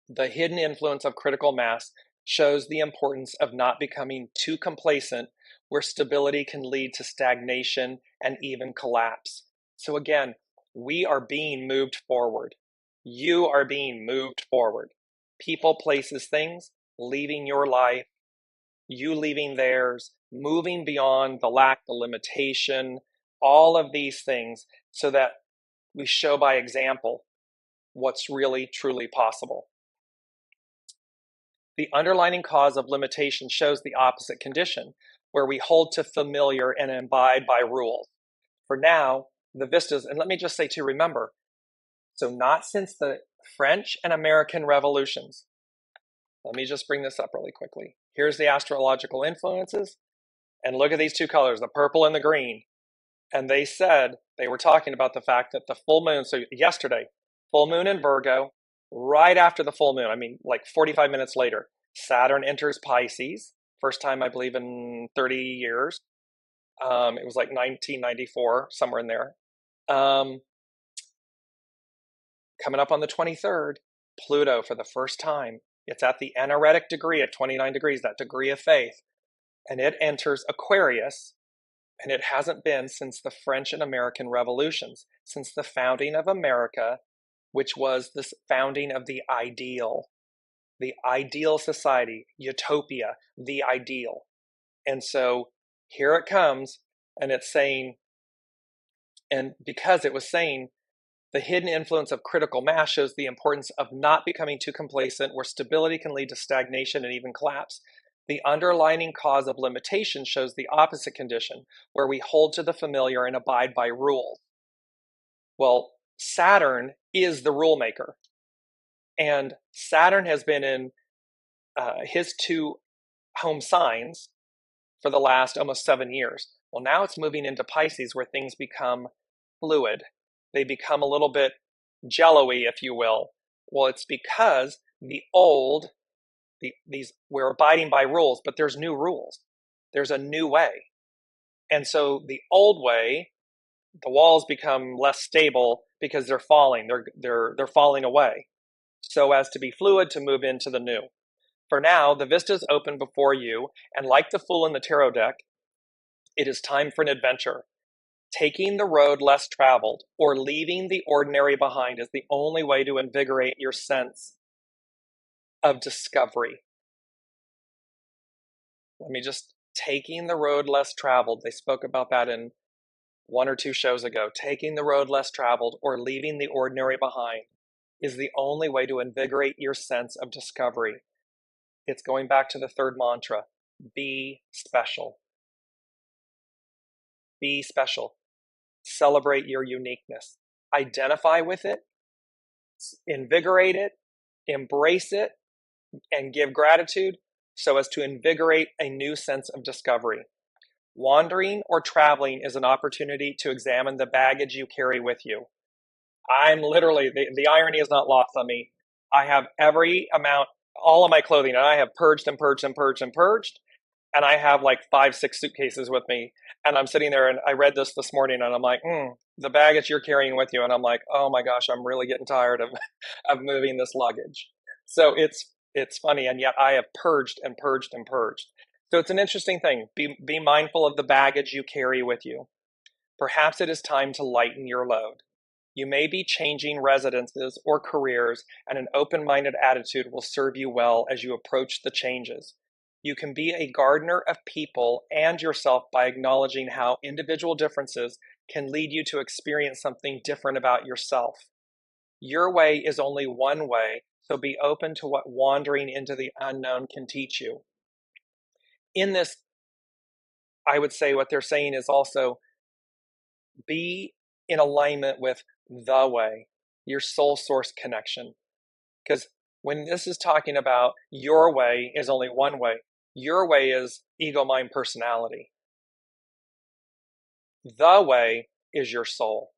The hidden influence of critical mass shows the importance of not becoming too complacent, where stability can lead to stagnation and even collapse. So again, we are being moved forward. You are being moved forward. People, places, things, leaving your life, you leaving theirs, moving beyond the lack, the limitation, all of these things, so that we show by example what's really, truly possible. The underlying cause of limitation shows the opposite condition, where we hold to familiar and abide by rules. For now, the vistas, and let me just say too, remember, so not since the French and American revolutions. Let me just bring this up really quickly. Here's the astrological influences, and look at these two colors, the purple and the green. And they said, they were talking about the fact that the full moon, so yesterday, full moon in Virgo, right after the full moon, I mean, like 45 minutes later, Saturn enters Pisces, first time, I believe, in 30 years. It was like 1994, somewhere in there. Coming up on the 23rd, Pluto, for the first time, it's at the anaretic degree at 29 degrees, that degree of faith, and it enters Aquarius. And it hasn't been since the French and American revolutions, since the founding of America, which was the founding of the ideal society, utopia, the ideal. And so here it comes, and it's saying, and because it was saying, the hidden influence of critical mass shows the importance of not becoming too complacent, where stability can lead to stagnation and even collapse. The underlying cause of limitation shows the opposite condition, where we hold to the familiar and abide by rules. Well, Saturn is the rule maker. And Saturn has been in his two home signs for the last almost 7 years. Well, now it's moving into Pisces, where things become fluid. They become a little bit jello-y, if you will. Well, it's because the old, we're abiding by rules, but there's new rules. There's a new way. And so the old way, the walls become less stable because they're falling. They're falling away, so as to be fluid to move into the new. For now, the vista's open before you, and like the Fool in the tarot deck, it is time for an adventure. Taking the road less traveled or leaving the ordinary behind is the only way to invigorate your sense of discovery. Taking the road less traveled. They spoke about that in 1 or 2 shows ago. Taking the road less traveled or leaving the ordinary behind is the only way to invigorate your sense of discovery. It's going back to the third mantra. Be special. Be special. Celebrate your uniqueness. Identify with it. Invigorate it. Embrace it. And give gratitude so as to invigorate a new sense of discovery. Wandering or traveling is an opportunity to examine the baggage you carry with you. I'm literally, the irony is not lost on me. I have every amount, all of my clothing, and I have purged and purged and purged and purged. And I have like 5, 6 suitcases with me. And I'm sitting there, and I read this morning, and I'm like, the baggage you're carrying with you. And I'm like, oh my gosh, I'm really getting tired of moving this luggage. So it's funny, and yet I have purged and purged and purged. So it's an interesting thing. Be mindful of the baggage you carry with you. Perhaps it is time to lighten your load. You may be changing residences or careers, and an open-minded attitude will serve you well as you approach the changes. You can be a gardener of people and yourself by acknowledging how individual differences can lead you to experience something different about yourself. Your way is only one way, so be open to what wandering into the unknown can teach you. In this, I would say what they're saying is also be in alignment with the way, your soul source connection. Because when this is talking about your way is only one way, your way is ego, mind, personality. The way is your soul.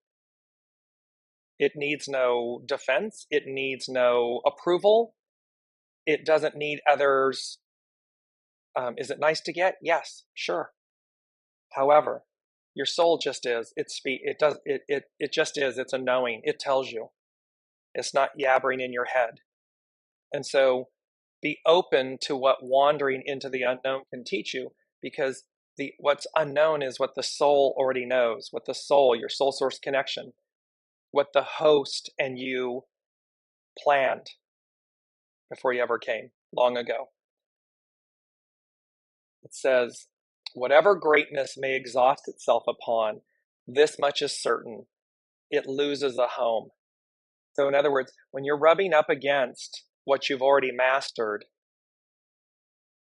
It needs no defense. It needs no approval. It doesn't need others. Is it nice to get? Yes, sure. However, your soul just is. It just is. It's a knowing. It tells you. It's not yabbering in your head. And so be open to what wandering into the unknown can teach you, because what's unknown is what the soul already knows, what the soul, your soul source connection, what the host and you planned before you ever came, long ago. It says, whatever greatness may exhaust itself upon, this much is certain, it loses a home. So in other words, when you're rubbing up against what you've already mastered,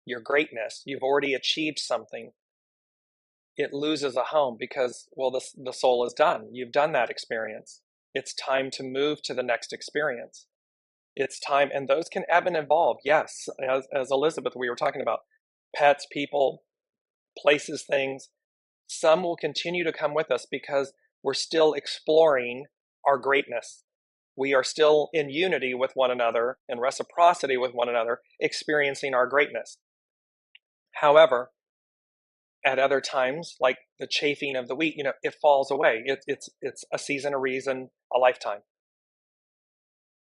your greatness, you've already achieved something, it loses a home because, well, the soul is done. You've done that experience. It's time to move to the next experience. It's time, and those can ebb and evolve. Yes, as Elizabeth, we were talking about pets, people, places, things. Some will continue to come with us because we're still exploring our greatness. We are still in unity with one another and reciprocity with one another, experiencing our greatness. However, at other times, like the chafing of the wheat, it falls away. It's a season, a reason, a lifetime.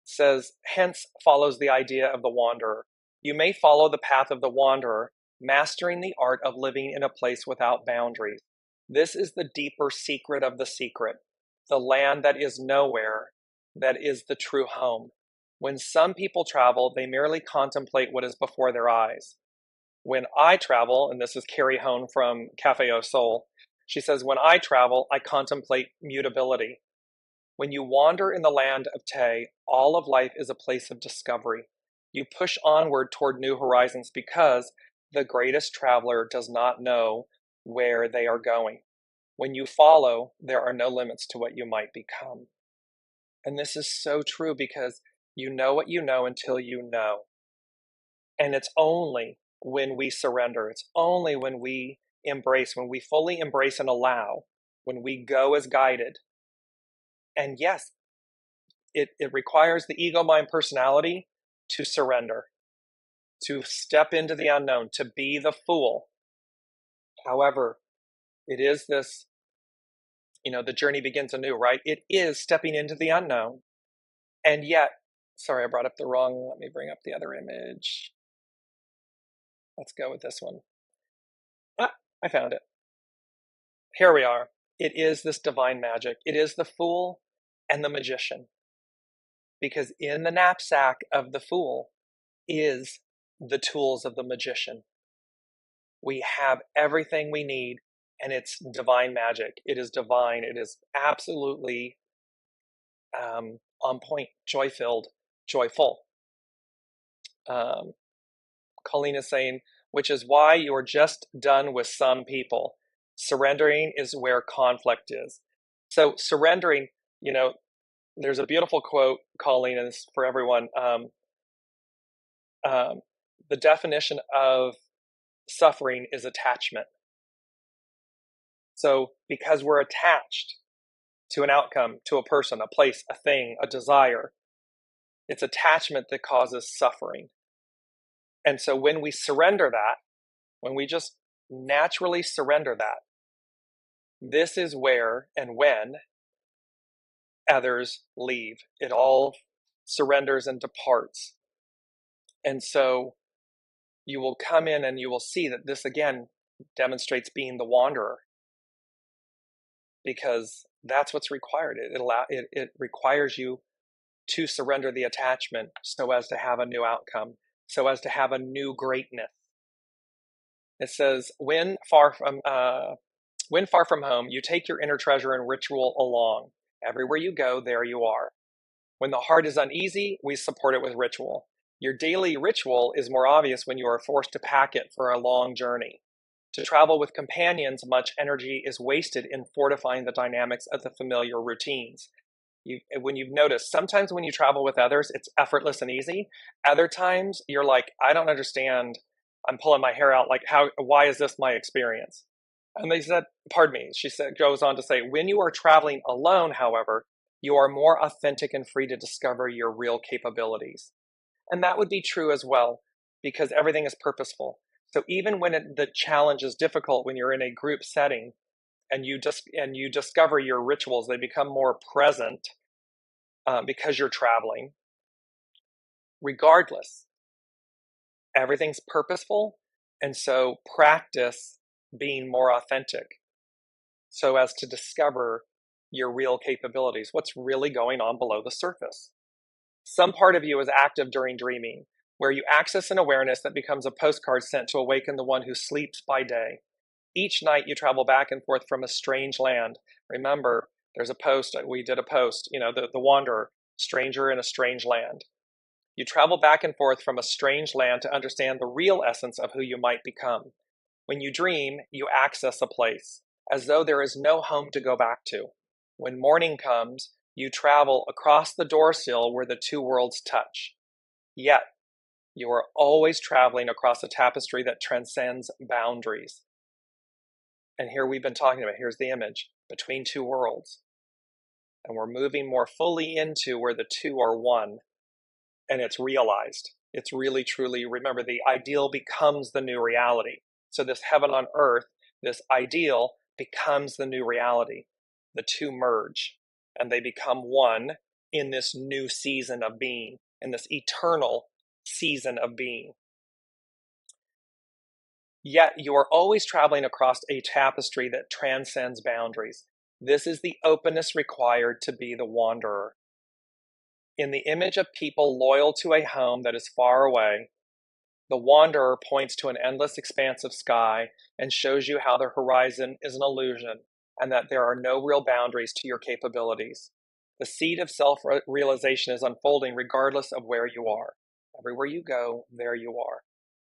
It says, hence follows the idea of the wanderer. You may follow the path of the wanderer, mastering the art of living in a place without boundaries. This is the deeper secret of the secret, the land that is nowhere, that is the true home. When some people travel, they merely contemplate what is before their eyes. When I travel, and this is Carrie Hone from Cafe Au Sol, she says, when I travel, I contemplate mutability. When you wander in the land of Te, all of life is a place of discovery. You push onward toward new horizons because the greatest traveler does not know where they are going. When you follow, there are no limits to what you might become. And this is so true because you know what you know until you know. And it's only when we surrender, it's only when we embrace, when we fully embrace and allow, when we go as guided. And yes, it requires the ego, mind, personality to surrender, to step into the unknown, to be the fool. However, it is this, the journey begins anew, right? It is stepping into the unknown. And yet, sorry, I brought up the wrong, let me bring up the other image. Let's go with this one. I found it. Here we are. It is this divine magic. It is the fool and the magician. Because in the knapsack of the fool is the tools of the magician. We have everything we need, and it's divine magic. It is divine. It is absolutely on point, joy-filled, joyful. Colleen is saying, which is why you are just done with some people. Surrendering is where conflict is. So surrendering, there's a beautiful quote, Colleen, and it's for everyone. The definition of suffering is attachment. So because we're attached to an outcome, to a person, a place, a thing, a desire, it's attachment that causes suffering. And so when we surrender that, when we just naturally surrender that, this is where and when others leave. It all surrenders and departs. And so you will come in and you will see that this again demonstrates being the wanderer, because that's what's required. It requires you to surrender the attachment so as to have a new outcome, so as to have a new greatness. It says, when far from home, you take your inner treasure and ritual along. Everywhere you go, there you are. When the heart is uneasy, we support it with ritual. Your daily ritual is more obvious when you are forced to pack it for a long journey. To travel with companions, much energy is wasted in fortifying the dynamics of the familiar routines. When you've noticed, sometimes when you travel with others, it's effortless and easy. Other times, you're like, I don't understand. I'm pulling my hair out. Like, why is this my experience? And she goes on to say, when you are traveling alone, however, you are more authentic and free to discover your real capabilities. And that would be true as well, because everything is purposeful. So even when the challenge is difficult, when you're in a group setting and you discover your rituals, they become more present because you're traveling. Regardless, everything's purposeful, and so practice being more authentic so as to discover your real capabilities, what's really going on below the surface. Some part of you is active during dreaming, where you access an awareness that becomes a postcard sent to awaken the one who sleeps by day. Each night you travel back and forth from a strange land. Remember, there's a post, we did a post, the wanderer, stranger in a strange land. You travel back and forth from a strange land to understand the real essence of who you might become. When you dream, you access a place. as though there is no home to go back to. When morning comes, you travel across the doorsill where the two worlds touch. Yet, you are always traveling across a tapestry that transcends boundaries. And here we've been talking about, here's the image, between two worlds. And we're moving more fully into where the two are one, and it's realized. It's really, truly, remember, the ideal becomes the new reality. So this heaven on earth, this ideal becomes the new reality. The two merge, and they become one in this new season of being, in this eternal season of being. Yet you are always traveling across a tapestry that transcends boundaries. This is the openness required to be the wanderer. In the image of people loyal to a home that is far away, the wanderer points to an endless expanse of sky and shows you how the horizon is an illusion and that there are no real boundaries to your capabilities. The seed of self-realization is unfolding regardless of where you are. Everywhere you go, there you are.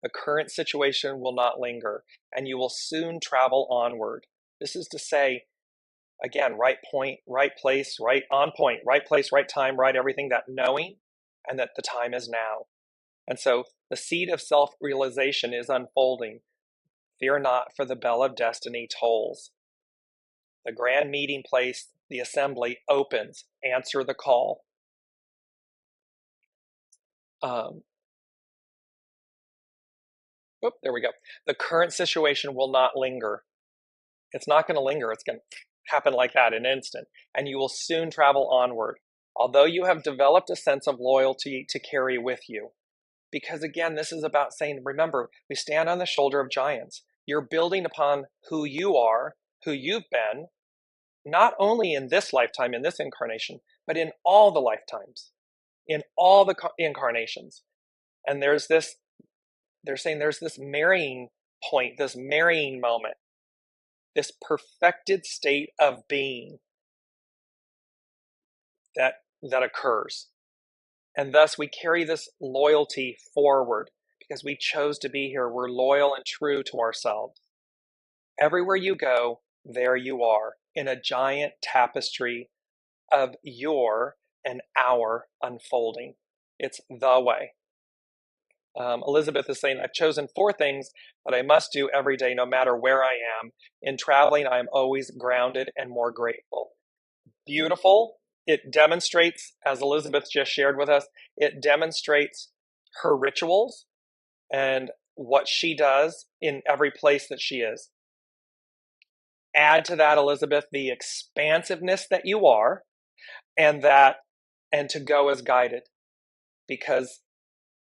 The current situation will not linger, and you will soon travel onward. This is to say, again, right point, right place, right on point, right place, right time, right everything, that knowing, and that the time is now. And so the seed of self-realization is unfolding. Fear not, for the bell of destiny tolls. The grand meeting place, the assembly, opens. Answer the call. There we go. The current situation will not linger. It's not going to linger. It's going to happen like that in an instant. And you will soon travel onward, although you have developed a sense of loyalty to carry with you. Because again, this is about saying, remember, we stand on the shoulder of giants. You're building upon who you are, who you've been, not only in this lifetime, in this incarnation, but in all the lifetimes, in all the incarnations. And they're saying there's this marrying point, this marrying moment, this perfected state of being that occurs. And thus we carry this loyalty forward because we chose to be here. We're loyal and true to ourselves. Everywhere you go, there you are, in a giant tapestry of your and our unfolding. It's the way. Elizabeth is saying, I've chosen 4 things that I must do every day, no matter where I am. In traveling, I am always grounded and more grateful. Beautiful. It demonstrates, as Elizabeth just shared with us, it demonstrates her rituals and what she does in every place that she is. Add to that, Elizabeth, the expansiveness that you are, and to go as guided, because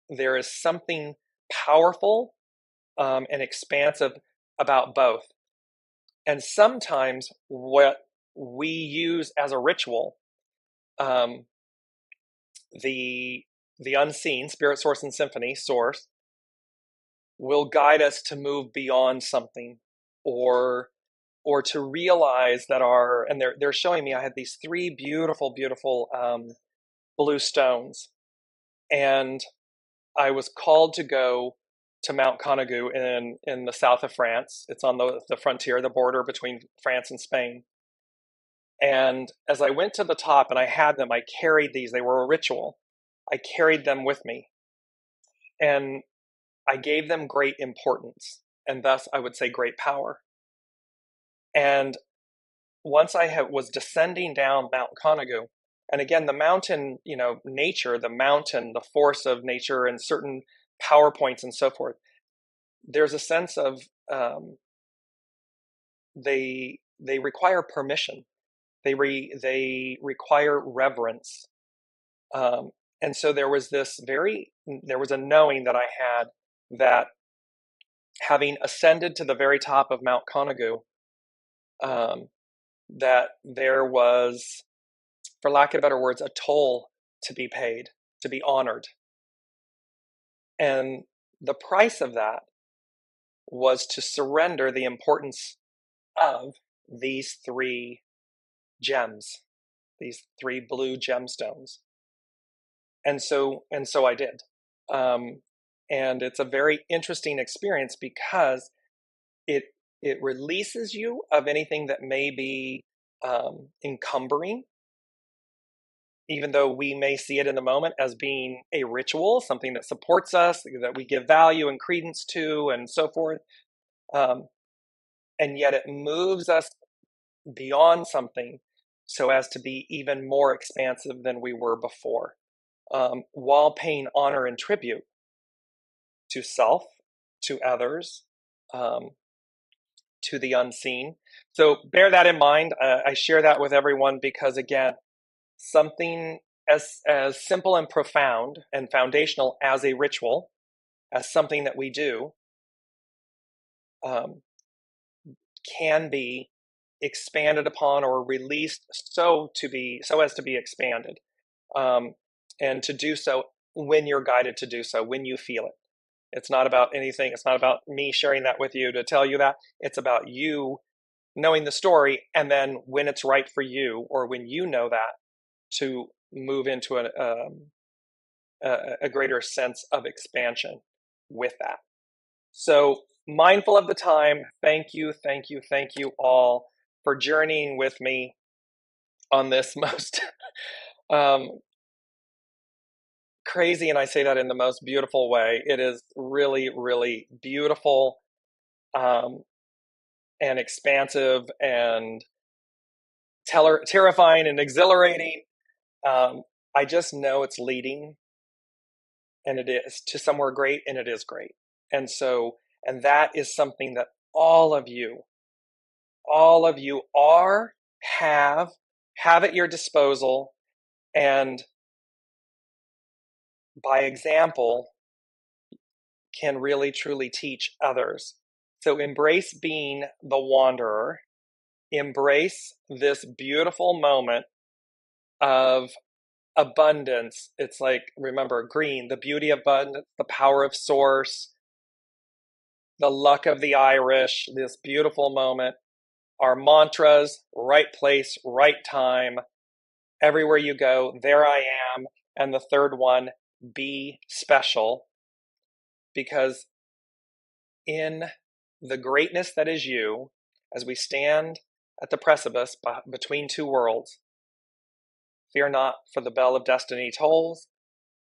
there is something powerful and expansive about both. And sometimes what we use as a ritual, the unseen, spirit, source, and symphony, source, will guide us to move beyond something, or to realize that and they're showing me, I had these 3 beautiful, beautiful blue stones, and I was called to go to Mount Conagu in the south of France. It's on the frontier, the border between France and Spain. And as I went to the top and I had them, I carried these. They were a ritual. I carried them with me. And I gave them great importance, and thus I would say great power. And once I was descending down Mount Conagu, and again, the mountain, nature, the mountain, the force of nature, and certain power points and so forth, there's a sense of they require permission. They require reverence. And so there was a knowing that I had that, having ascended to the very top of Mount Conagu, that there was, for lack of better words, a toll to be paid, to be honored. And the price of that was to surrender the importance of these 3 gems, these 3 blue gemstones. And so I did. And it's a very interesting experience because it It releases you of anything that may be encumbering, even though we may see it in the moment as being a ritual, something that supports us, that we give value and credence to, and so forth. And yet it moves us beyond something so as to be even more expansive than we were before, while paying honor and tribute to self, to others, to the unseen. So bear that in mind. I share that with everyone because, again, something as simple and profound and foundational as a ritual, as something that we do, can be expanded upon or released so as to be expanded, and to do so when you're guided to do so, when you feel it. It's not about anything. It's not about me sharing that with you to tell you that. It's about you knowing the story, and then when it's right for you, or when you know that, to move into a greater sense of expansion with that. So, mindful of the time, thank you all for journeying with me on this most crazy, and I say that in the most beautiful way. It is really, really beautiful, and expansive, and terrifying and exhilarating. I just know it's leading, and it is to somewhere great, and it is great. And so, and that is something that all of you have at your disposal, and by example can really truly teach others. So embrace being the wanderer. Embrace this beautiful moment of abundance. It's like, remember, green, the beauty of abundance, the power of source, the luck of the Irish, this beautiful moment. Our mantras: right place, right time, everywhere you go, there I am. And the third one, be special, because in the greatness that is you, as we stand at the precipice between two worlds, fear not, for the bell of destiny tolls,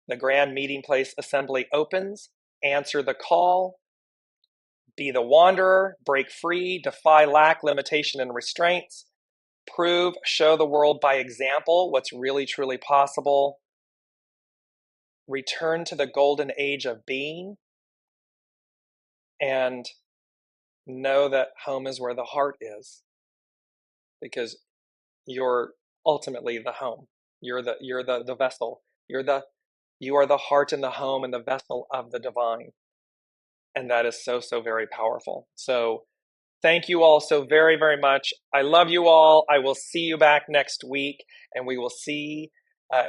the grand meeting place assembly opens, answer the call, be the wanderer, break free, defy lack, limitation, and restraints, show the world by example what's really truly possible, return to the golden age of being, and know that home is where the heart is, because you're ultimately the home. You're the vessel. You are the heart and the home and the vessel of the divine. And that is so, so very powerful. So thank you all so very, very much. I love you all. I will see you back next week, and we will see,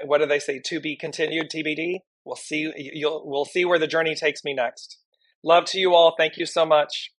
what do they say? To be continued, TBD. We'll see where the journey takes me next. Love to you all. Thank you so much.